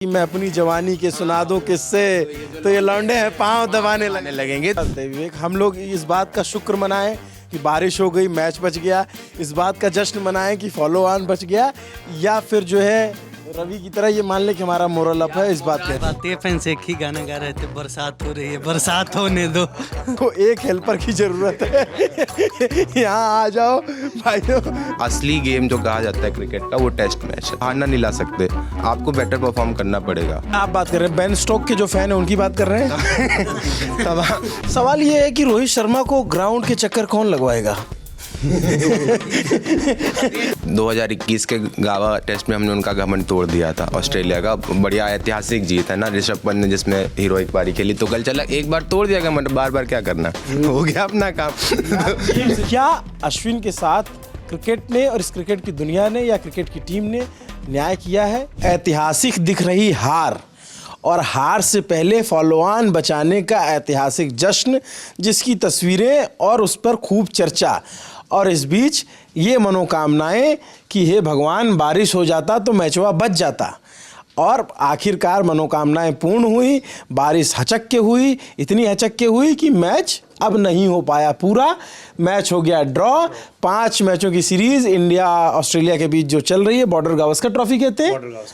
मैं अपनी जवानी के सुना दूं किससे, तो ये लौंडे हैं पांव दबाने लगेंगे। विवेक, हम लोग इस बात का शुक्र मनाएं कि बारिश हो गई, मैच बच गया, इस बात का जश्न मनाएं कि फॉलो ऑन बच गया, या फिर जो है रवि की तरह ये मान ले कि हमारा मोरल अप है इस बात पे। बातें फैंस एक ही गाना गा रहे थे, बरसात हो रही है, बरसात होने दो। को एक हेल्पर की जरूरत है। यहाँ आ जाओ भाइयों। असली गेम जो कहा जाता है क्रिकेट का वो टेस्ट मैच है। हारना नहीं ला सकते, आपको बेटर परफॉर्म करना पड़ेगा। आप बात कर रहे हैं बेन स्टोक के जो फैन है उनकी बात कर रहे हैं। सवाल ये है कि रोहित शर्मा को ग्राउंड के चक्कर कौन लगवाएगा? 2021 के गावा टेस्ट में हमने उनका घमंड तोड़ दिया था। ऑस्ट्रेलिया का बढ़िया ऐतिहासिक जीत है ना, ऋषभ पंत ने जिसमें हीरोइक पारी खेली, तो कल चला एक बार तोड़ दिया घमंड, बार बार क्या करना, हो गया अपना काम। क्या अश्विन के साथ क्रिकेट ने और इस क्रिकेट की दुनिया ने या क्रिकेट की टीम ने न्याय किया है? ऐतिहासिक दिख रही हार और हार से पहले फॉलो ऑन बचाने का ऐतिहासिक जश्न, जिसकी तस्वीरें और उस पर खूब चर्चा, और इस बीच ये मनोकामनाएं कि हे भगवान बारिश हो जाता तो मैचवा बच जाता, और आखिरकार मनोकामनाएं पूर्ण हुई। बारिश हचक के हुई, इतनी हचक के हुई कि मैच अब नहीं हो पाया पूरा। मैच हो गया ड्रॉ। 5 मैचों की सीरीज इंडिया ऑस्ट्रेलिया के बीच जो चल रही है, बॉर्डर गावस्कर ट्रॉफी कहते हैं,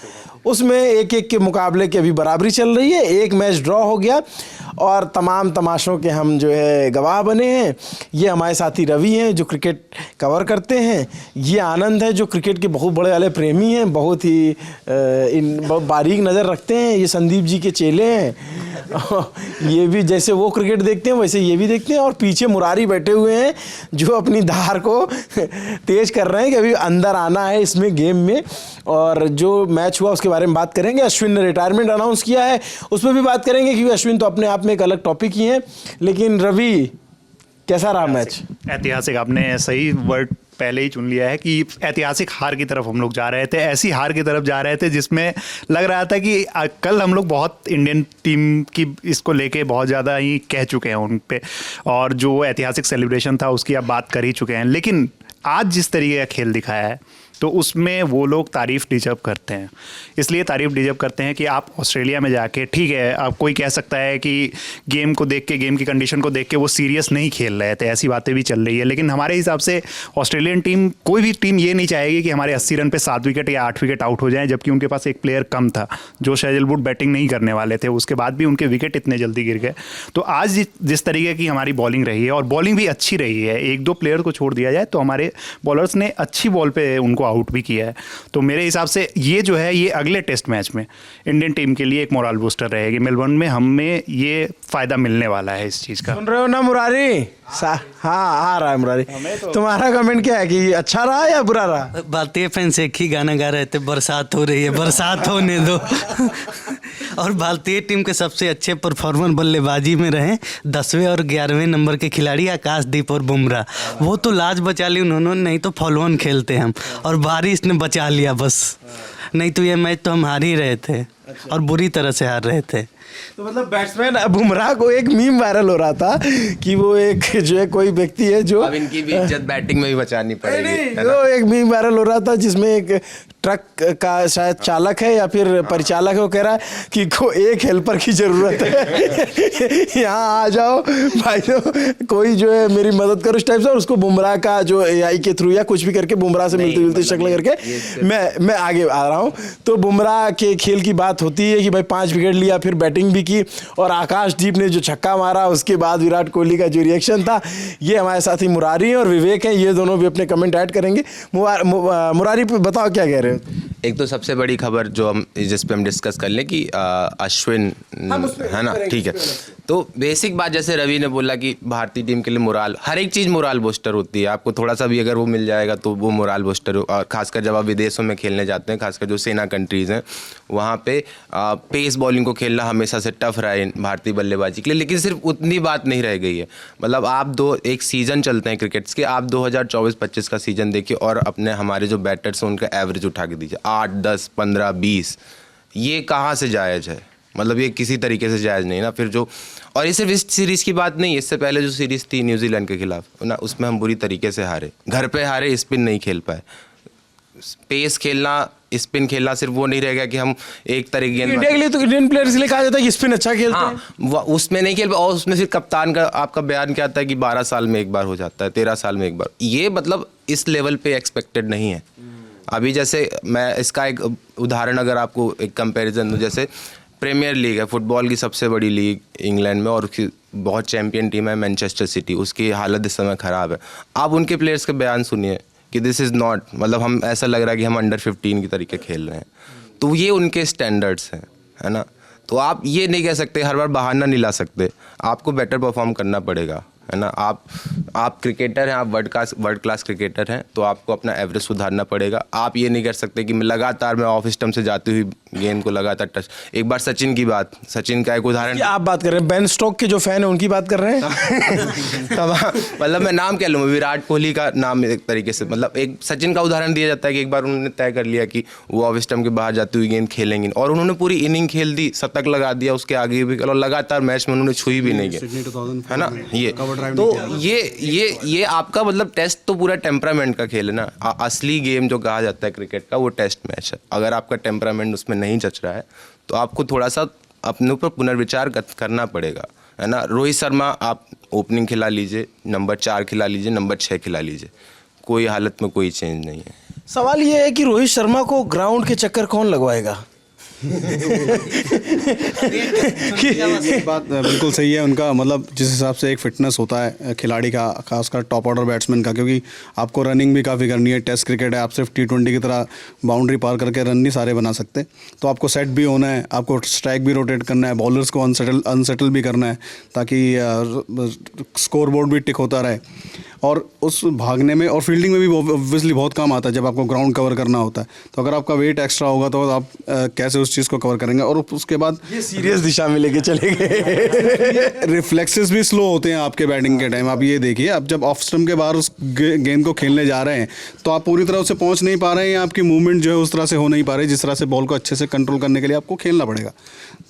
उसमें एक एक के मुकाबले की अभी बराबरी चल रही है। एक मैच ड्रॉ हो गया और तमाम तमाशों के हम जो है गवाह बने हैं। ये हमारे साथी रवि हैं जो क्रिकेट कवर करते हैं, ये आनंद है जो क्रिकेट के बहुत बड़े वाले प्रेमी हैं, बहुत ही बारीक नज़र रखते हैं, ये संदीप जी के चेले हैं। ये भी जैसे वो क्रिकेट देखते हैं वैसे ये भी देखते हैं, और पीछे मुरारी बैठे हुए हैं जो अपनी धार को तेज कर रहे हैं कि अभी अंदर आना है इसमें गेम में। और जो मैच हुआ उसके बारे में बात करेंगे। अश्विन ने रिटायरमेंट अनाउंस किया है, उस पर भी बात करेंगे क्योंकि अश्विन तो अपने आप में एक अलग टॉपिक ही है। लेकिन रवि, कैसा रहा मैच? ऐतिहासिक, आपने सही वर्ड पहले ही चुन लिया है कि ऐतिहासिक हार की तरफ हम लोग जा रहे थे, ऐसी हार की तरफ जा रहे थे जिसमें लग रहा था कि कल हम लोग बहुत इंडियन टीम की इसको लेके बहुत ज़्यादा ही कह चुके हैं उन पे, और जो ऐतिहासिक सेलिब्रेशन था उसकी आप बात कर ही चुके हैं। लेकिन आज जिस तरीके का खेल दिखाया है तो उसमें वो लोग तारीफ़ डिजर्व करते हैं। इसलिए तारीफ़ डिजर्व करते हैं कि आप ऑस्ट्रेलिया में जाके, ठीक है आप कोई कह सकता है कि गेम को देख के, गेम की कंडीशन को देख के वो सीरियस नहीं खेल रहे थे, ऐसी बातें भी चल रही है। लेकिन हमारे हिसाब से ऑस्ट्रेलियन टीम, कोई भी टीम ये नहीं चाहेगी कि हमारे 80 रन पे 7 विकेट या 8 विकेट आउट हो जाएं, जबकि उनके पास एक प्लेयर कम था जो शेजलवुड बैटिंग नहीं करने वाले थे, उसके बाद भी उनके विकेट इतने जल्दी गिर गए। तो आज जिस तरीके की हमारी बॉलिंग रही है, और बॉलिंग भी अच्छी रही है, 1-2 प्लेयर को छोड़ दिया जाए तो हमारे बॉलर्स ने अच्छी बॉल पर उनको आउट भी किया है। तो मेरे हिसाब से ये जो है, ये अगले टेस्ट मैच में इंडियन टीम के लिए एक मोरल बूस्टर रहेगी। मेलबर्न में हमें ये फायदा मिलने वाला है इस चीज का। सुन रहे हो ना मुरारी? हाँ आ रहा है मुरारी। तुम्हारा कमेंट क्या है कि अच्छा रहा या बुरा रहा? बातें फैंस एक ही गाना गा रहे थे, बरसात हो रही है, बरसात होने दो। और भारतीय टीम के सबसे अच्छे परफॉर्मर बल्लेबाजी में रहे 10वें और 11वें नंबर के खिलाड़ी आकाशदीप और बुमराह। वो तो लाज बचा ली उन्होंने, नहीं तो फॉलो ऑन खेलते हम, और बारिश ने बचा लिया बस, नहीं तो ये मैच तो हम हार ही रहे थे और बुरी तरह से हार रहे थे। तो मतलब बैट्समैन बुमराह को एक मीम वायरल हो रहा था कि वो एक जो है कोई व्यक्ति है जो, अब इनकी भी इज्जत बैटिंग में भी बचानी पड़ेगी। वो एक मीम वायरल हो रहा था जिसमें एक ट्रक का शायद चालक है या फिर परिचालक है, वो कह रहा है कि को एक हेल्पर की जरूरत है। यहाँ आ जाओ भाइयों, कोई जो है मेरी मदद करो इस टाइप से। और उसको बुमराह का जो AI के थ्रू या कुछ भी करके बुमराह से मिलती जुलती शक्ल करके मैं आगे आ रहा हूँ। तो बुमराह के खेल की बात होती है कि भाई 5 विकेट लिया, फिर बैटिंग भी की, और आकाशदीप ने जो छक्का मारा उसके बाद विराट कोहली का जो रिएक्शन था। ये हमारे साथी मुरारी और विवेक हैं, ये दोनों भी अपने कमेंट ऐड करेंगे। मुरारी बताओ क्या कह रहे हो? एक तो सबसे बड़ी खबर जो हम जिस पे हम डिस्कस कर लें कि अश्विन है ना, ठीक है। तो बेसिक बात जैसे रवि ने बोला कि भारतीय टीम के लिए मोराल, हर एक चीज़ मोराल बूस्टर होती है। आपको थोड़ा सा भी अगर वो मिल जाएगा तो वो मोराल बूस्टर, और खासकर जब आप विदेशों में खेलने जाते हैं, खासकर जो सेना कंट्रीज़ हैं वहाँ पे पेस बॉलिंग को खेलना हमेशा से टफ रहा है भारतीय बल्लेबाजी के लिए। लेकिन सिर्फ उतनी बात नहीं रह गई है, मतलब आप एक सीज़न चलते हैं क्रिकेट्स के, आप 2024-25 का सीज़न देखिए और अपने हमारे जो बैटर्स हैं उनका एवरेज उठा के दीजिए, 8, 10, 15, 20, ये कहाँ से जायज़ है? मतलब ये किसी तरीके से जायज़ नहीं ना। फिर जो, और ये सिर्फ इस सीरीज़ की बात नहीं, इससे पहले जो सीरीज़ थी न्यूजीलैंड के खिलाफ ना, उसमें हम बुरी तरीके से हारे, घर पे हारे, स्पिन नहीं खेल पाए। पेस खेलना स्पिन खेलना सिर्फ वो नहीं रहेगा कि हम एक तरह की गेंद इंडिया के लिए तो इंडियन प्लेयर्स के लिए कहा जाता है कि स्पिन अच्छा खेलते हैं। हाँ, उसमें नहीं खेल, और उसमें फिर कप्तान का आपका बयान क्या आता है कि 12 साल में एक बार हो जाता है, 13 साल में एक बार। ये मतलब इस लेवल पे एक्सपेक्टेड नहीं है। अभी जैसे मैं इसका एक उदाहरण अगर आपको एक कंपैरिजन दूं, जैसे प्रीमियर लीग है फुटबॉल की सबसे बड़ी लीग इंग्लैंड में, और उसकी बहुत चैंपियन टीम है मैनचेस्टर सिटी, उसकी हालत इस समय ख़राब है। आप उनके प्लेयर्स के बयान सुनिए कि दिस इज़ नॉट, मतलब हम ऐसा लग रहा है कि हम अंडर 15 की तरीके खेल रहे हैं। तो ये उनके स्टैंडर्ड्स हैं, है ना। तो आप ये नहीं कह सकते, हर बार बहाना नहीं ला सकते, आपको बेटर परफॉर्म करना पड़ेगा, है ना। आप क्रिकेटर हैं, आप वर्ल्ड क्लास क्रिकेटर हैं, तो आपको अपना एवरेज सुधारना पड़ेगा। आप ये नहीं कर सकते कि लगातार मैं ऑफ स्टंप से जाती हुई गेंद को लगातार टच। एक बार सचिन की बात, सचिन का एक उदाहरण, आप बात कर रहे हैं बेन स्टोक के जो फैन है उनकी बात कर रहे हैं। तब मतलब मैं नाम कह लूँ, विराट कोहली का नाम एक तरीके से, मतलब एक सचिन का उदाहरण दिया जाता है कि एक बार उन्होंने तय कर लिया कि वो ऑफ स्टंप के बाहर जाती हुई गेंद खेलेंगे, और उन्होंने पूरी इनिंग खेल दी, शतक लगा दिया, उसके आगे भी और लगातार मैच में उन्होंने छुई भी नहीं गेंद, है ना। ये तो ये आपका मतलब टेस्ट तो पूरा टेम्परामेंट का खेल है ना। असली गेम जो कहा जाता है क्रिकेट का, वो टेस्ट मैच है। अगर आपका टेम्परामेंट उसमें नहीं जच रहा है तो आपको थोड़ा सा अपने ऊपर पुनर्विचार करना पड़ेगा, है ना। रोहित शर्मा आप ओपनिंग खिला लीजिए, नंबर 4 खिला लीजिए, नंबर 6 खिला लीजिए, कोई हालत में कोई चेंज नहीं है। सवाल ये है कि रोहित शर्मा को ग्राउंड के चक्कर कौन लगवाएगा? बात बिल्कुल सही है उनका, मतलब जिस हिसाब से एक फिटनेस होता है खिलाड़ी का, खासकर टॉप ऑर्डर बैट्समैन का, क्योंकि आपको रनिंग भी काफ़ी करनी है। टेस्ट क्रिकेट है, आप सिर्फ T20 की तरह बाउंड्री पार करके रन नहीं सारे बना सकते, तो आपको सेट भी होना है, आपको स्ट्राइक भी रोटेट करना है, बॉलर्स को अनसेटल भी करना है, ताकि स्कोर बोर्ड भी टिक होता रहे। और उस भागने में और फील्डिंग में भी ऑब्वियसली बहुत काम आता है जब आपको ग्राउंड कवर करना होता है। तो अगर आपका वेट एक्स्ट्रा होगा तो आप कैसे उस चीज़ को कवर करेंगे। और उसके बाद ये सीरियस दिशा में लेके चले गए। रिफ्लेक्सेस भी स्लो होते हैं आपके बैटिंग के टाइम। आप ये देखिए, आप जब ऑफ स्टंप के बाहर उस गेंद को खेलने जा रहे हैं तो आप पूरी तरह से पहुंच नहीं पा रहे हैं, आपकी मूवमेंट जो है उस तरह से हो नहीं पा रही जिस तरह से बॉल को अच्छे से कंट्रोल करने के लिए आपको खेलना पड़ेगा।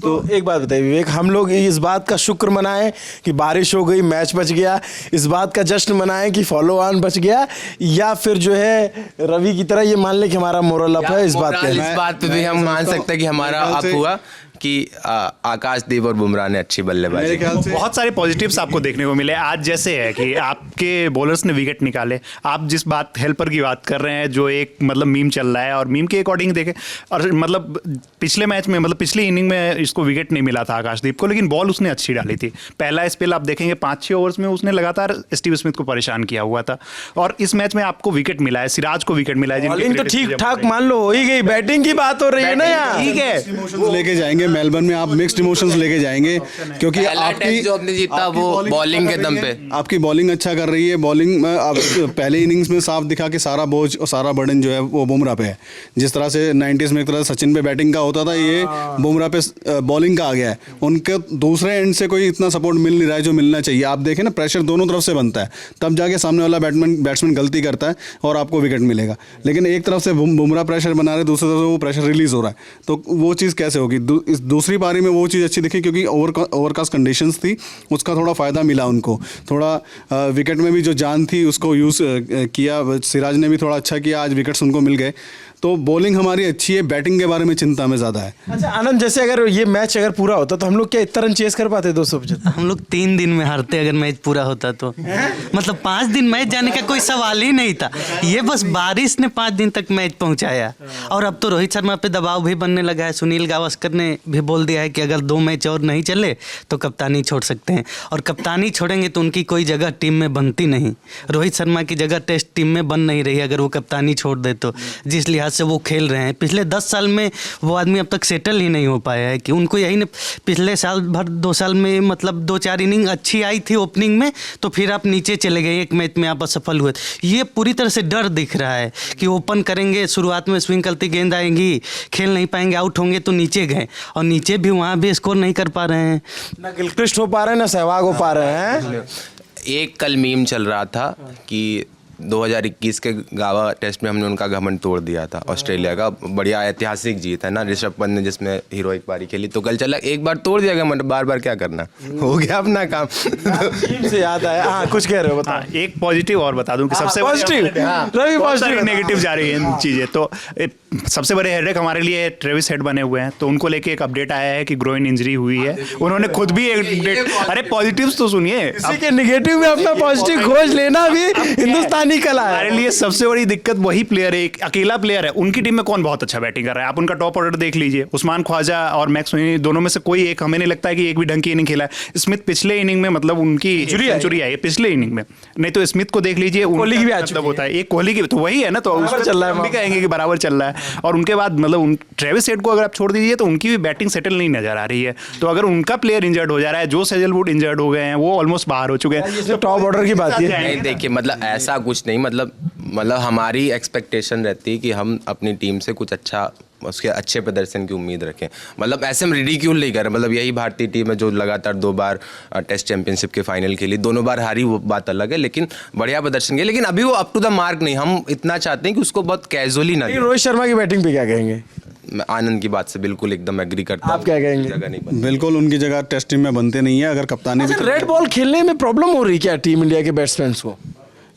तो एक बात बताइए विवेक, हम लोग इस बात का शुक्र मनाएं कि बारिश हो गई, मैच बच गया, इस बात का जश्न मनाएं कि फॉलो ऑन बच गया, या फिर जो है रवि की तरह ये मान ले कि हमारा मोरल अप है? इस बात पे भी हम मान सकते हैं कि हमारा अप हुआ कि आकाशदीप और बुमराह ने अच्छी बल्लेबाजी। बहुत सारे पॉजिटिव्स आपको देखने को मिले आज, जैसे है कि आपके बॉलर्स ने विकेट निकाले। आप जिस बात हेल्पर की बात कर रहे हैं, जो एक मतलब मीम चल रहा है, और मीम के अकॉर्डिंग देखें, और मतलब पिछले मैच में, मतलब पिछली इनिंग में इसको विकेट नहीं मिला था आकाशदीप को, लेकिन बॉल उसने अच्छी डाली थी। पहला स्पेल आप देखेंगे 5-6 ओवर्स में उसने लगातार स्टीव स्मिथ को परेशान किया हुआ था, और इस मैच में आपको विकेट मिला है, सिराज को विकेट मिला है। बॉलिंग तो ठीक ठाक मान लो हो ही गई, बैटिंग की बात हो रही है ना यार। ठीक है, लेके जाएंगे मेलबर्न में, आप मिक्स्ड इमोशंस लेके जाएंगे, क्योंकि आपकी जो आपने जीता वो बॉलिंग के दम पे, आपकी बॉलिंग अच्छा कर रही है। बॉलिंग में आप पहले इनिंग्स में साफ दिखा कि सारा बोझ और सारा बर्डन जो है वो बुमराह पे है। जिस तरह से 90s में एक तरह सचिन पे बैटिंग का होता था, ये बुमराह पे बॉलिंग का आ गया है। उनके दूसरे एंड से कोई इतना सपोर्ट मिल नहीं रहा है जो मिलना चाहिए। आप देखें ना, प्रेशर दोनों तरफ से बनता है, तब जाके सामने वाला बैट्समैन गलती करता है और आपको विकेट मिलेगा। लेकिन एक तरफ से बुमराह प्रेशर बना रहे, दूसरी तरफ से वो प्रेशर रिलीज हो रहा है, तो वो चीज़ कैसे होगी? इस दूसरी पारी में वो चीज़ अच्छी दिखी क्योंकि ओवरकास्ट कंडीशंस थी, उसका थोड़ा फ़ायदा मिला उनको। थोड़ा विकेट में भी जो जान थी उसको यूज़ किया। सिराज ने भी थोड़ा अच्छा किया, आज विकेट्स उनको मिल गए। तो बॉलिंग हमारी अच्छी है, बैटिंग के बारे में चिंता में ज़्यादा है। अच्छा आनंद, जैसे अगर ये मैच अगर पूरा होता तो हम लोग क्या इतना रन चेस कर पाते? 275 हम लोग 3 दिन में हारते अगर मैच पूरा होता तो। मतलब 5 दिन मैच जाने का कोई सवाल ही नहीं था, ये बस बारिश ने 5 दिन तक मैच पहुंचाया। और अब तो रोहित शर्मा पे दबाव भी बनने लगा है। सुनील गावस्कर ने भी बोल दिया है कि अगर 2 मैच और नहीं चले तो कप्तानी छोड़ सकते हैं, और कप्तानी छोड़ेंगे तो उनकी कोई जगह टीम में बनती नहीं। रोहित शर्मा की जगह टेस्ट टीम में बन नहीं रही अगर वो कप्तानी छोड़ दे तो, जिस लिहाज से वो खेल रहे हैं। पिछले 10 साल में वो आदमी अब तक सेटल ही नहीं हो पाया है कि उनको यही ने पिछले साल भर 2 साल में मतलब 2-4 इनिंग अच्छी आई थी ओपनिंग में, तो फिर आप नीचे चले गए, एक मैच में आप असफल हुए। ये पूरी तरह से डर दिख रहा है कि ओपन करेंगे, शुरुआत में स्विंग करती गेंद आएंगी, खेल नहीं पाएंगे, आउट होंगे तो नीचे गए, और नीचे भी वहाँ भी स्कोर नहीं कर पा रहे हैं, ना गिलक्रिस्ट हो पा रहे हैं ना सहवाग हो पा रहे हैं। एक कल मीम चल रहा था कि 2021 के गावा टेस्ट में हमने उनका घमंड तोड़ दिया था, ऑस्ट्रेलिया का बढ़िया ऐतिहासिक जीत है ना, ऋषभ पंत ने जिसमें हीरोइक पारी खेली। तो कल चला, एक बार तोड़ दिया घमंड, बार बार क्या करना, हो गया अपना काम। टीम से याद आया, हाँ कुछ कह रहे हो, बताओ। एक पॉजिटिव और बता दूं कि सबसे पॉजिटिव, रवि पॉजिटिव, नेगेटिव जा रही है चीजें। तो सबसे बड़े हेडेक हमारे लिए ट्रेविस हेड बने हुए हैं, तो उनको लेके एक अपडेट आया है कि ग्रोइन इंजरी हुई है। उन्होंने खुद भी एक अपडेट, अरे पॉजिटिव्स तो सुनिए, इसी के नेगेटिव में अपना पॉजिटिव खोज लेना भी हिंदुस्तानी कला है। हमारे लिए सबसे बड़ी दिक्कत वही प्लेयर है, एक अकेला प्लेयर है। उनकी टीम में कौन बहुत अच्छा बैटिंग कर रहा है, आप उनका टॉप ऑर्डर देख लीजिए, उस्मान ख्वाजा और मैक्स धोनी, दोनों में से कोई एक, हमें नहीं लगता है कि एक भी ढंग की इनिंग खेला है। स्मिथ पिछले इनिंग में मतलब उनकी सेंचुरी आई है पिछले इनिंग में, नहीं तो स्मिथ को देख लीजिए, कोहली की भी आ मतलब होता है एक कोहली की, तो वही है ना, तो बराबर चल रहा है, हम भी कहेंगे कि बराबर चल रहा है। और उनके बाद मतलब ट्रेविस हेड को अगर आप छोड़ दीजिए तो उनकी भी बैटिंग सेटल नहीं नजर आ रही है। तो अगर उनका प्लेयर इंजर्ड हो जा रहा है, जोश हेजलवुड इंजर्ड हो गए हैं, वो ऑलमोस्ट बाहर हो चुके हैं। तो टॉप ऑर्डर की बात है। नहीं देखिए, मतलब ऐसा कुछ नहीं, मतलब हमारी एक्सपेक्टेशन रहती है कि हम अपनी टीम से कुछ अच्छा, उसके अच्छे प्रदर्शन की उम्मीद रखें। मतलब ऐसे हम रिडिक्यूल नहीं कर रहे, मतलब यही भारतीय टीम है जो लगातार 2 बार टेस्ट चैंपियनशिप के फाइनल खेली, दोनों बार हारी, वो बात अलग है, लेकिन बढ़िया प्रदर्शन किया। लेकिन अभी वो अप टू द मार्क नहीं, हम इतना चाहते हैं कि उसको बहुत कैजुअली ना। रोहित शर्मा की बैटिंग पे क्या कहेंगे? मैं आनंद की बात से बिल्कुल एकदम एग्री करता हूं। आप क्या कहेंगे? जगह नहीं बनती। बिल्कुल उनकी जगह टेस्ट टीम में बनते नहीं है। अगर कप्तानी भी रेड बॉल खेलने में प्रॉब्लम हो रही क्या टीम इंडिया के बैट्समैन को?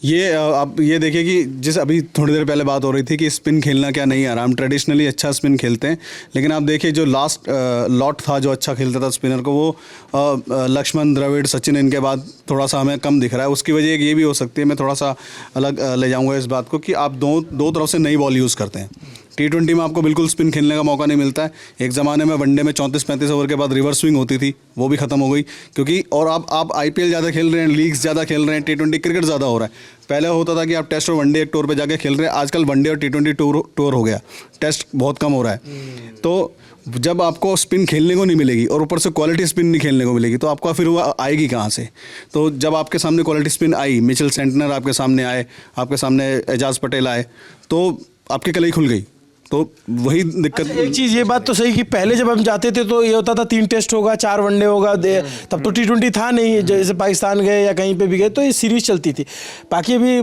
ये आप ये देखिए कि जिस अभी थोड़ी देर पहले बात हो रही थी कि स्पिन खेलना क्या नहीं आ रहा, हम ट्रेडिशनली अच्छा स्पिन खेलते हैं, लेकिन आप देखिए जो लास्ट लॉट था जो अच्छा खेलता था स्पिनर को, वो लक्ष्मण, द्रविड़, सचिन, इनके बाद थोड़ा सा हमें कम दिख रहा है। उसकी वजह एक ये भी हो सकती है, मैं थोड़ा सा अलग ले जाऊँगा इस बात को, कि आप दो तरफ से नई बॉल यूज़ करते हैं। T20 में आपको बिल्कुल स्पिन खेलने का मौका नहीं मिलता है। एक ज़माने में वनडे में 34-35 ओवर के बाद रिवर्स स्विंग होती थी, वो भी ख़त्म हो गई, क्योंकि और आप IPL ज़्यादा खेल रहे हैं, लीग्स ज़्यादा खेल रहे हैं, T20 क्रिकेट ज़्यादा हो रहा है। पहले होता था कि आप टेस्ट और वनडे एक टूर पे जाके खेल रहे हैं, आजकल वनडे और T20 टूर हो गया, टेस्ट बहुत कम हो रहा है। तो जब आपको स्पिन खेलने को नहीं मिलेगी और ऊपर से क्वालिटी स्पिन नहीं खेलने को मिलेगी, तो आपका फिर वो आएगी कहाँ से? तो जब आपके सामने क्वालिटी स्पिन आई, मिचेल सेंटनर आपके सामने आए, आपके सामने एजाज पटेल आए, तो आपकी कलाई खुल गई। तो वही दिक्कत। एक चीज़ ये बात तो सही कि पहले जब हम जाते थे तो ये होता था 3 टेस्ट होगा, 4 वनडे होगा, तब तो T20 था नहीं, जैसे पाकिस्तान गए या कहीं पे भी गए तो ये सीरीज चलती थी। बाकी अभी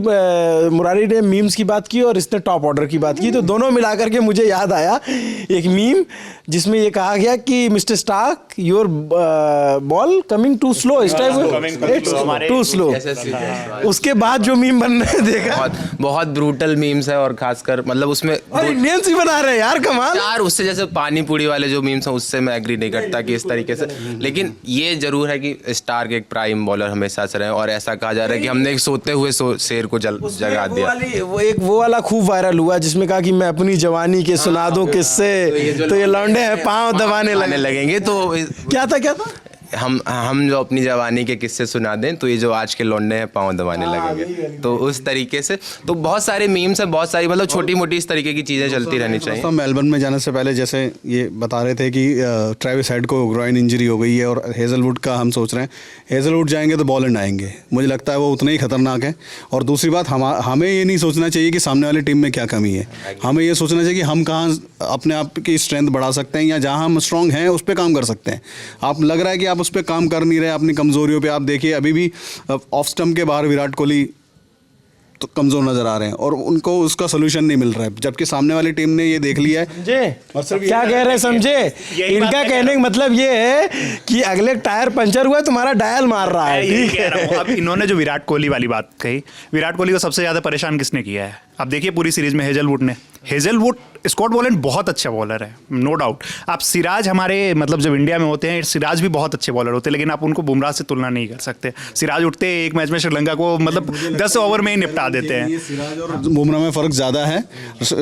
मुरारी ने मीम्स की बात की और इसने टॉप ऑर्डर की बात की, तो दोनों मिलाकर के मुझे याद आया एक मीम जिसमें ये कहा गया कि mister Stark, your ball coming too slow, इस टाइम टू स्लो। उसके बाद जो मीम बन रहे देखा, बहुत ब्रूटल मीम्स है, और खासकर मतलब उसमें इंडियंस ही बना रहे हैं यार, कमाल यार। उससे जैसे पानी पूरी वाले जो मीम्स हैं, उससे मैं एग्री नहीं करता कि इस तरीके से। लेकिन ये जरूर है कि स्टार्क एक प्राइम बॉलर हमेशा से रहे, और ऐसा कहा जा रहा है कि हमने एक सोते हुए शेर को जगा दिया। वो वाला खूब वायरल हुआ जिसमें कहा कि मैं अपनी जवानी के सुना दूं किससे, तो ये लौंडे हैं पाँव दबाने लगेंगे। तो क्या था हम जो अपनी जवानी के किस्से सुना दें, तो ये जो आज के लौंडे हैं पाँव दबाने लगेंगे। तो उस तरीके से तो बहुत सारे मीम्स हैं, बहुत सारी मतलब छोटी मोटी इस तरीके की चीज़ें चलती रहनी चाहिए। मेलबर्न में जाने से पहले जैसे ये बता रहे थे कि ट्रेविस हेड को ग्रोइन इंजरी हो गई है, और हेजलवुड का हम सोच रहे हैं हेजलवुड जाएंगे तो बॉलैंड आएंगे, मुझे लगता है वो उतने ही खतरनाक है। और दूसरी बात, हमें ये नहीं सोचना चाहिए कि सामने वाली टीम में क्या कमी है, हमें ये सोचना चाहिए कि हम कहाँ अपने आप की स्ट्रेंथ बढ़ा सकते हैं, या जहाँ हम स्ट्रॉन्ग हैं उस पर काम कर सकते हैं। आप लग रहा है कि आप उस पर काम कर नहीं रहे, अपनी कमजोरियों पे आप देखिए, अभी भी ऑफ स्टंप के बाहर विराट कोहली तो कमजोर नजर आ रहे हैं और उनको उसका सोल्यूशन नहीं मिल रहा है, जबकि सामने वाली टीम ने ये देख लिया है। क्या कह रहे हैं समझे? इनका कहने का मतलब ये है कि अगले टायर पंचर हुआ तुम्हारा डायल मार रहा है। ठीक है, अब इन्होंने जो विराट कोहली वाली बात कही, विराट कोहली को सबसे ज्यादा परेशान किसने किया है? अब देखिए पूरी सीरीज में हेजलवुड ने। हेजलवुड स्कॉट बॉलैंड बहुत अच्छा बॉलर है, नो डाउट। आप सिराज हमारे मतलब जब इंडिया में होते हैं, सिराज भी बहुत अच्छे बॉलर होते हैं, लेकिन आप उनको बुमराह से तुलना नहीं कर सकते। सिराज उठते एक मैच में श्रीलंका को मतलब 10 ओवर में ही निपटा देते हैं। सिराज और बुमराह में फ़र्क ज़्यादा है।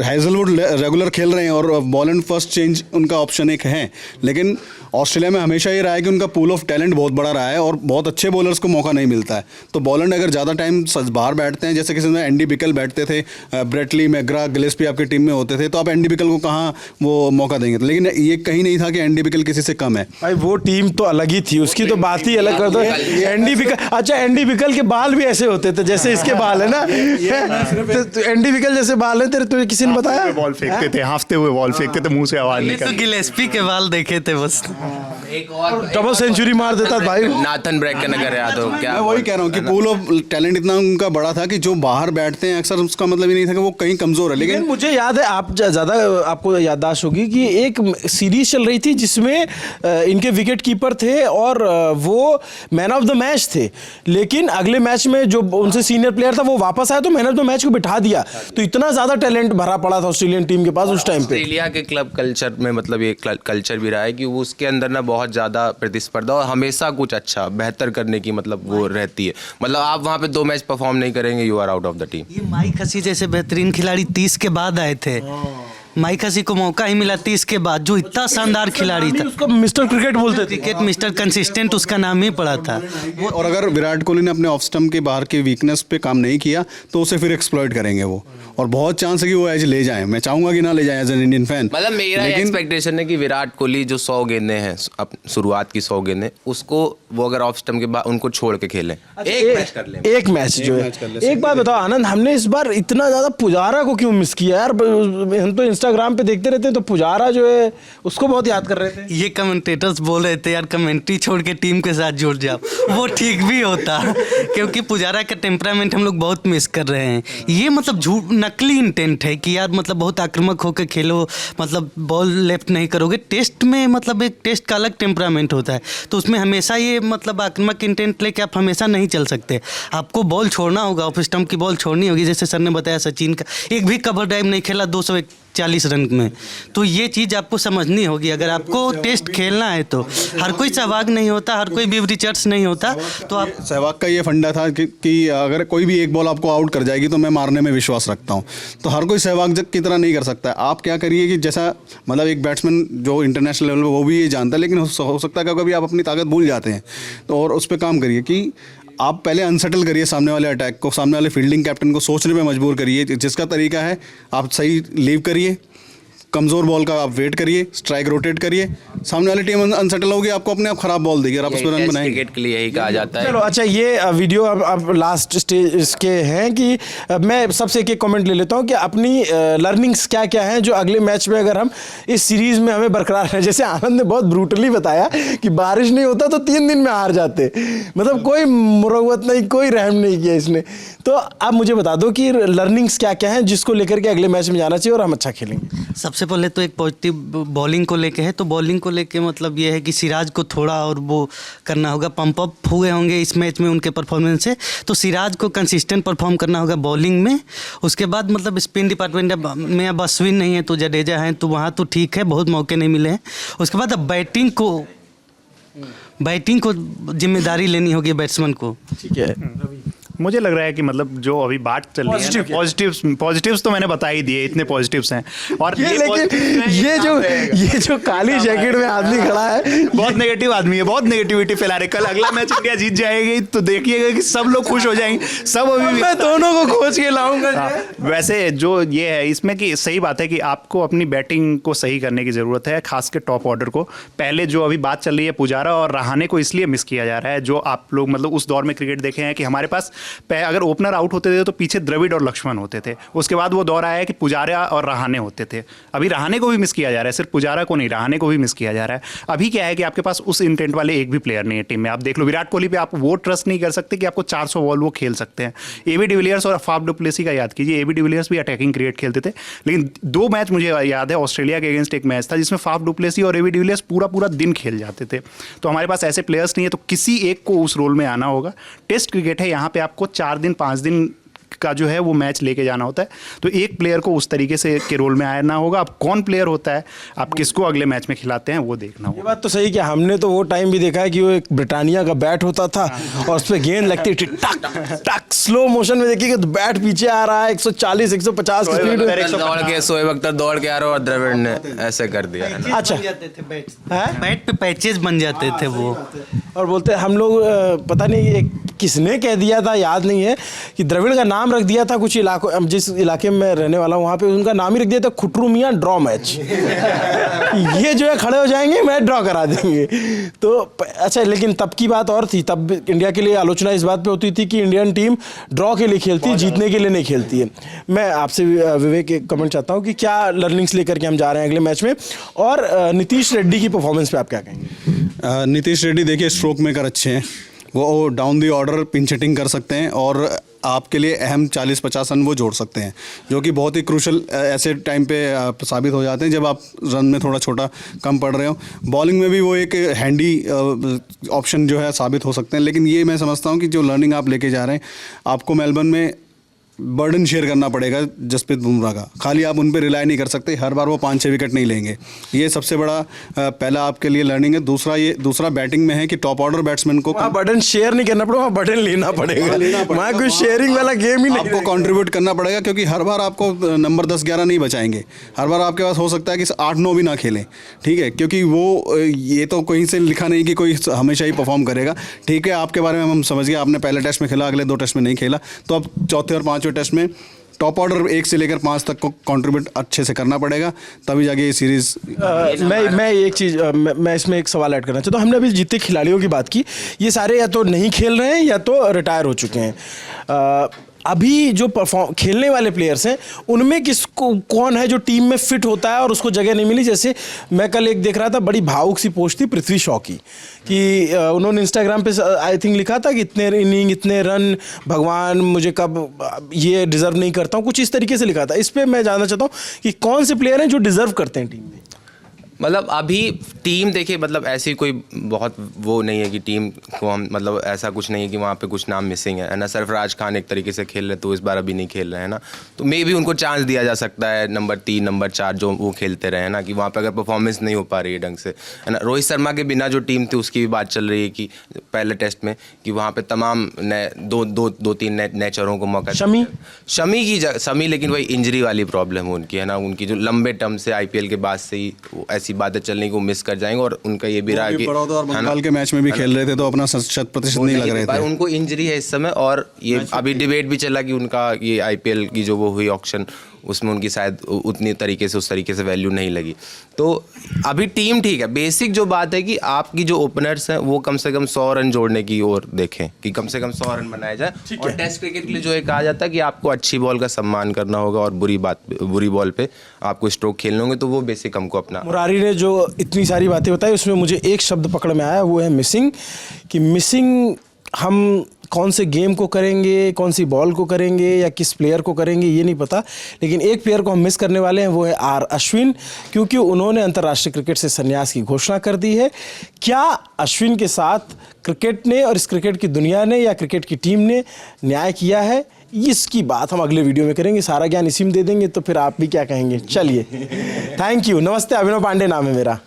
हेजलवुड रेगुलर खेल रहे हैं और बॉलैंड फर्स्ट चेंज उनका ऑप्शन एक है, लेकिन ऑस्ट्रेलिया में हमेशा ये रहा है कि उनका पूल ऑफ टैलेंट बहुत बड़ा रहा है और बहुत अच्छे बॉलर्स को मौका नहीं मिलता है। तो बॉलैंड अगर ज़्यादा टाइम बाहर बैठते हैं, जैसे किसी में एंडी बिकल बैठते थे, ब्रेटली, मैग्रा, गिलेस्पी आपकी टीम में होते थे, तो आप एंडी बिकल को कहाँ वो मौका देंगे? लेकिन ये कहीं नहीं था कि एंडी बिकल किसी से कम है। भाई वो टीम तो अलग ही थी, उसकी तो बात ही अलग कर दो। एंडी बिकल, अच्छा एंडी बिकल के बाल भी ऐसे होते थे जैसे इसके बाल है ना, तो एंडी बिकल जैसे बाल है तेरे, तुझे किसी ने बताया? बॉल फेंकते थे, हांफते हुए बॉल फेंकते थे, मुंह से आवाज तो निकल। गिलेस्पी के बाल देखे थे बस। एक और डबल सेंचुरी मार देता भाई। नाथन ब्रैकन अगर याद हो क्या? मैं वही कह रहा हूँ कि पूल ऑफ टैलेंट इतना उनका बड़ा था कि जो बाहर बैठते हैं अक्सर उसका मतलब ही नहीं था कि वो कहीं कमजोर है। लेकिन लेकिन मुझे याद है, आप ज़्यादा आपको याददाश्त होगी कि एक सीरीज चल रही थी जिसमें इनके विकेट कीपर थे और वो मैन ऑफ द मैच थे, लेकिन अगले मैच में जो उनसे सीनियर प्लेयर था वो वापस आया तो मैन ऑफ द मैच को बिठा दिया। तो इतना ज़्यादा टैलेंट भरा पड़ा था ऑस्ट्रेलियन टीम के पास उस टाइम पे। ऑस्ट्रेलिया के क्लब कल्चर में मतलब ये कल्चर भी रहा है कि वो उसके अंदर ना बहुत ज़्यादा प्रतिस्पर्धा और हमेशा कुछ अच्छा बेहतर करने की मतलब वो रहती है। मतलब आप वहाँ पे 2 मैच परफॉर्म नहीं करेंगे, you are out of the team. ये माइक हसी जैसे बेहतरीन खिलाड़ी 30 के बाद आए थे। माइक हसी को मौका ही मिला 30 के बाद, जो इतना शानदार खिलाड़ी था। उसको मिस्टर क्रिकेट बोलते थे। क्रिकेट मिस्टर कंसिस्टेंट उसका नाम ही पड़ा था। और अगर विराट कोहली ने अपने ऑफ स्टंप के बाहर के वीकनेस पे काम नहीं किया तो उसे फिर एक्सप्लॉइट करेंगे वो, और बहुत चांस है कि वो एज ले जाएं। मैं चाहूंगा कि ना ले जाएं एज एन इंडियन फैन। मतलब मेरा एक्सपेक्टेशन है कि विराट कोहली जो 100 गेंदें हैं, अब शुरुआत की 100 गेंदें, उसको वो अगर ऑफ स्टंप के बाद उनको छोड़ के खेलें, एक मैच कर लें। एक मैच जो है। एक बात बताओ आनंद, हमने इस बार इतना ज्यादा पुजारा को क्यों मिस किया यार? हम तो इंस्टाग्राम पे देखते रहते हैं तो पुजारा जो है उसको बहुत याद कर रहे थे। ये कमेंटेटर्स बोल रहे थे यार कमेंट्री छोड़ के टीम के साथ जुड़ जाओ, वो ठीक भी होता, क्योंकि पुजारा का टेम्परामेंट हम लोग बहुत मिस कर रहे हैं। ये मतलब झूठ नकली इंटेंट है कि यार मतलब बहुत आक्रामक होकर खेलो, मतलब बॉल लेफ्ट नहीं करोगे। टेस्ट में मतलब एक टेस्ट का अलग टेम्परामेंट होता है, तो उसमें हमेशा ये मतलब आक्रामक इंटेंट लेके आप हमेशा नहीं चल सकते। आपको बॉल छोड़ना होगा, ऑफ स्टंप की बॉल छोड़नी होगी। जैसे सर ने बताया सचिन का एक भी कवर ड्राइव नहीं खेला 240 रन में, तो ये चीज़ आपको समझनी होगी। अगर आपको टेस्ट खेलना है तो हर कोई सहवाग नहीं होता, हर कोई विव रिचर्ड्स नहीं होता। तो आप सहवाग का ये फंडा था कि अगर कोई भी एक बॉल आपको आउट कर जाएगी तो मैं मारने में विश्वास रखता हूँ। तो हर कोई सहवाग की तरह नहीं कर सकता है। आप क्या करिए कि जैसा मतलब एक बैट्समैन जो इंटरनेशनल लेवल पर वो भी ये जानता है, लेकिन हो सकता है कभी आप अपनी ताकत भूल जाते हैं, तो और उस पर काम करिए कि आप पहले अनसेटल करिए सामने वाले अटैक को, सामने वाले फील्डिंग कैप्टन को सोचने पे मजबूर करिए। जिसका तरीका है आप सही लीव करिए, कमज़ोर बॉल का आप वेट करिए, स्ट्राइक रोटेट करिए, सामने वाली टीम अनसेटल होगी, आपको अपने आप खराब बॉल देगी और आप उस पर रन बनाएंगे। क्रिकेट के लिए यही कहा जाता है। चलो अच्छा, ये वीडियो अब लास्ट स्टेज इसके हैं कि मैं सबसे एक कमेंट ले लेता हूँ कि अपनी लर्निंग्स क्या क्या हैं जो अगले मैच में अगर हम इस सीरीज़ में हमें बरकरार है। जैसे आनंद ने बहुत ब्रूटली बताया कि बारिश नहीं होता तो 3 दिन में हार जाते, मतलब कोई मुरव्वत नहीं, कोई रहम नहीं किया इसने। तो आप मुझे बता दो कि लर्निंग्स क्या क्या हैं जिसको लेकर के अगले मैच में जाना चाहिए और हम अच्छा खेलेंगे। सबसे पहले तो एक पॉजिटिव बॉलिंग को लेके है, तो बॉलिंग को लेके मतलब ये है कि सिराज को थोड़ा और वो करना होगा, पंप अप हुए होंगे इस मैच में उनके परफॉर्मेंस से, तो सिराज को कंसिस्टेंट परफॉर्म करना होगा बॉलिंग में। उसके बाद मतलब स्पिन डिपार्टमेंट में अब अश्विन नहीं है तो जडेजा हैं, तो वहाँ तो ठीक है, बहुत मौके नहीं मिले हैं। उसके बाद अब बैटिंग को जिम्मेदारी लेनी होगी बैट्समैन को। ठीक है, मुझे लग रहा है कि मतलब जो अभी बात चल रही है, पॉजिटिव्स तो मैंने बता ही दिए, इतने पॉजिटिव्स हैं। और लेकिन ये जो काली जैकेट में आदमी खड़ा है बहुत नेगेटिव आदमी है, बहुत नेगेटिविटी फैला रहे। कल अगला मैच इंडिया जीत जाएगी तो देखिएगा कि सब लोग खुश हो जाएंगे, सब अभी मैं दोनों को खोज के लाऊंगा। वैसे जो ये है इसमें कि सही बात है कि आपको अपनी बैटिंग को सही करने की ज़रूरत है, खास के टॉप ऑर्डर को। पहले जो अभी बात चल रही है पुजारा और रहाणे को इसलिए मिस किया जा रहा है, जो आप लोग मतलब उस दौर में क्रिकेट देखे हैं कि हमारे पास अगर ओपनर आउट होते थे तो पीछे द्रविड़ और लक्ष्मण होते थे। उसके बाद वो दौर आया है कि पुजारा और रहाणे होते थे। अभी रहाणे को भी मिस किया जा रहा है, सिर्फ पुजारा को नहीं, रहाणे को भी मिस किया जा रहा है। अभी क्या है कि आपके पास उस इंटेंट वाले एक भी प्लेयर नहीं है टीम में। आप देख लो विराट कोहली पे आप वो ट्रस्ट नहीं कर सकते कि आपको 400 बॉल वो खेल सकते हैं। एबी डिविलियर्स और फाफ डु प्लेसी का याद कीजिए, एबी डिविलियर्स भी अटैकिंग क्रिकेट खेलते थे, लेकिन 2 मैच मुझे याद है ऑस्ट्रेलिया के अगेंस्ट एक मैच था जिसमें फाफ डु प्लेसी और एबी डिविलियर्स पूरा दिन खेल जाते थे। तो हमारे पास ऐसे प्लेयर्स नहीं है, तो किसी एक को उस रोल में आना होगा। टेस्ट क्रिकेट है, यहाँ पे आपको 4 दिन 5 दिन का जो है वो मैच लेके जाना होता है, तो एक प्लेयर को उस तरीके से के रोल में आना होगा। अब कौन प्लेयर होता है, आप किसको अगले मैच में खिलाते हैं, वो देखना होगा। ये बात तो सही कि हमने तो वो टाइम भी देखा है कि वो एक ब्रिटानिया का बैट होता था और उस पर गेंद लगती थी, टक टक स्लो मोशन में देखिए तो बैट पीछे आ रहा है 140 150 की स्पीड में, दौड़ के शोएब अख्तर दौड़ के आ रहा और द्रविड़ ने ऐसे कर दिया है ना। अच्छा बैट पे पैचेज बन जाते थे वो। और बोलते हम लोग पता नहीं एक किसने कह दिया था याद नहीं है कि द्रविड़ का नाम रख दिया था कुछ इलाकों, जिस इलाके में मैं रहने वाला हूँ वहाँ पे उनका नाम ही रख दिया था खुटरू मियाँ ड्रॉ मैच। ये जो है खड़े हो जाएंगे, मैच ड्रॉ करा देंगे। तो अच्छा, लेकिन तब की बात और थी, तब इंडिया के लिए आलोचना इस बात पे होती थी कि इंडियन टीम ड्रॉ के लिए खेलती है, जीतने के लिए नहीं खेलती है। मैं आपसे विवेक एक कमेंट चाहता हूँ कि क्या लर्निंग्स लेकर के हम जा रहे हैं अगले मैच में, और नीतीश रेड्डी की परफॉर्मेंस पे आप क्या कहेंगे? नीतीश रेड्डी देखिए स्ट्रोक मेकर अच्छे हैं, वो down the order pinch hitting कर सकते हैं और आपके लिए अहम 40-50 रन वो जोड़ सकते हैं, जो कि बहुत ही क्रूशल ऐसे टाइम पे साबित हो जाते हैं जब आप रन में थोड़ा छोटा कम पड़ रहे हो। बॉलिंग में भी वो एक हैंडी ऑप्शन जो है साबित हो सकते हैं। लेकिन ये मैं समझता हूँ कि जो लर्निंग आप लेके जा रहे हैं, आपको मेलबर्न में बर्डन शेयर करना पड़ेगा जसप्रीत बुमराह का। खाली आप उन पर रिलाई नहीं कर सकते, हर बार वो 5-6 विकेट नहीं लेंगे। ये सबसे बड़ा पहला आपके लिए लर्निंग है। दूसरा बैटिंग में है कि टॉप ऑर्डर बैट्समैन को बर्डन शेयर नहीं करना पड़ेगा, बर्डन लेना पड़ेगा। वहाँ कोई शेयरिंग वाला गेम ही नहीं, आपको कंट्रीब्यूट करना पड़ेगा, क्योंकि हर बार आपको नंबर 10-11 नहीं बचाएंगे। हर बार आपके पास हो सकता है कि 8-9 भी ना खेलें, ठीक है, क्योंकि वो ये तो कहीं से लिखा नहीं कि कोई हमेशा ही परफॉर्म करेगा। ठीक है, आपके बारे में हम समझ गए, आपने पहले टेस्ट में खेला, अगले 2 टेस्ट में नहीं खेला, तो अब चौथे और 5वें टेस्ट में टॉप ऑर्डर 1 से लेकर 5 तक को कंट्रीब्यूट अच्छे से करना पड़ेगा, तभी जाके ये सीरीज। मैं एक चीज़ मैं इसमें एक सवाल ऐड करना चाहता हूँ। हमने अभी जितने खिलाड़ियों की बात की, ये सारे या तो नहीं खेल रहे हैं या तो रिटायर हो चुके हैं। अभी जो खेलने वाले प्लेयर्स हैं उनमें किसको कौन है जो टीम में फिट होता है और उसको जगह नहीं मिली? जैसे मैं कल एक देख रहा था, बड़ी भावुक सी पोस्ट थी पृथ्वी शॉ की, कि उन्होंने इंस्टाग्राम पे आई थिंक लिखा था कि इतने इनिंग, इतने रन, भगवान मुझे कब ये डिज़र्व नहीं करता हूँ, कुछ इस तरीके से लिखा था। इस पर मैं जानना चाहता हूँ कि कौन से प्लेयर हैं जो डिज़र्व करते हैं टीम में? मतलब अभी टीम देखिए, मतलब ऐसी कोई बहुत वो नहीं है कि टीम को हम, मतलब ऐसा कुछ नहीं है कि वहाँ पे कुछ नाम मिसिंग है ना। सरफराज खान एक तरीके से खेल रहे तो इस बार अभी नहीं खेल रहे हैं ना, तो मे भी उनको चांस दिया जा सकता है नंबर 3, नंबर 4 जो वो खेलते रहे ना, कि वहाँ पे अगर परफॉर्मेंस नहीं हो पा रही है ढंग से, है ना। रोहित शर्मा के बिना जो टीम थी उसकी भी बात चल रही है कि पहले टेस्ट में कि वहाँ पर तमाम दो तीन नेचरों को मौका, शमी लेकिन वही इंजरी वाली प्रॉब्लम है उनकी, है ना। उनकी जो लंबे टर्म से IPL के बाद से ही ऐसी बातें चलने को मिस कर जाएंगे, और उनका ये भी रहा कि बड़ौदा और बंगाल के मैच में भी खेल रहे थे तो अपना 100% नहीं लग रहे थे। उनको इंजरी है इस समय, और ये अभी डिबेट भी चला कि उनका ये IPL की जो वो हुई ऑक्शन, उसमें उनकी शायद उतनी तरीके से उस तरीके से वैल्यू नहीं लगी। तो अभी टीम ठीक है। बेसिक जो बात है कि आपकी जो ओपनर्स हैं वो कम से कम 100 रन जोड़ने की ओर देखें, कि कम से कम 100 रन बनाए जाए। और टेस्ट क्रिकेट के लिए जो है कहा जाता है कि आपको अच्छी बॉल का सम्मान करना होगा और बुरी बॉल पे आपको स्ट्रोक खेलने होंगे, तो वो बेसिक हमको अपना। मुरारी ने जो इतनी सारी बातें बताई उसमें मुझे एक शब्द पकड़ में आया, वो है मिसिंग। कि मिसिंग हम कौन से गेम को करेंगे, कौन सी बॉल को करेंगे या किस प्लेयर को करेंगे ये नहीं पता, लेकिन एक प्लेयर को हम मिस करने वाले हैं, वो है आर अश्विन, क्योंकि उन्होंने अंतर्राष्ट्रीय क्रिकेट से संन्यास की घोषणा कर दी है। क्या अश्विन के साथ क्रिकेट ने और इस क्रिकेट की दुनिया ने या क्रिकेट की टीम ने न्याय किया है, इसकी बात हम अगले वीडियो में करेंगे। सारा ज्ञान इसी में दे देंगे, तो फिर आप भी क्या कहेंगे। चलिए, थैंक यू, नमस्ते। अभिनव पांडे नाम है मेरा।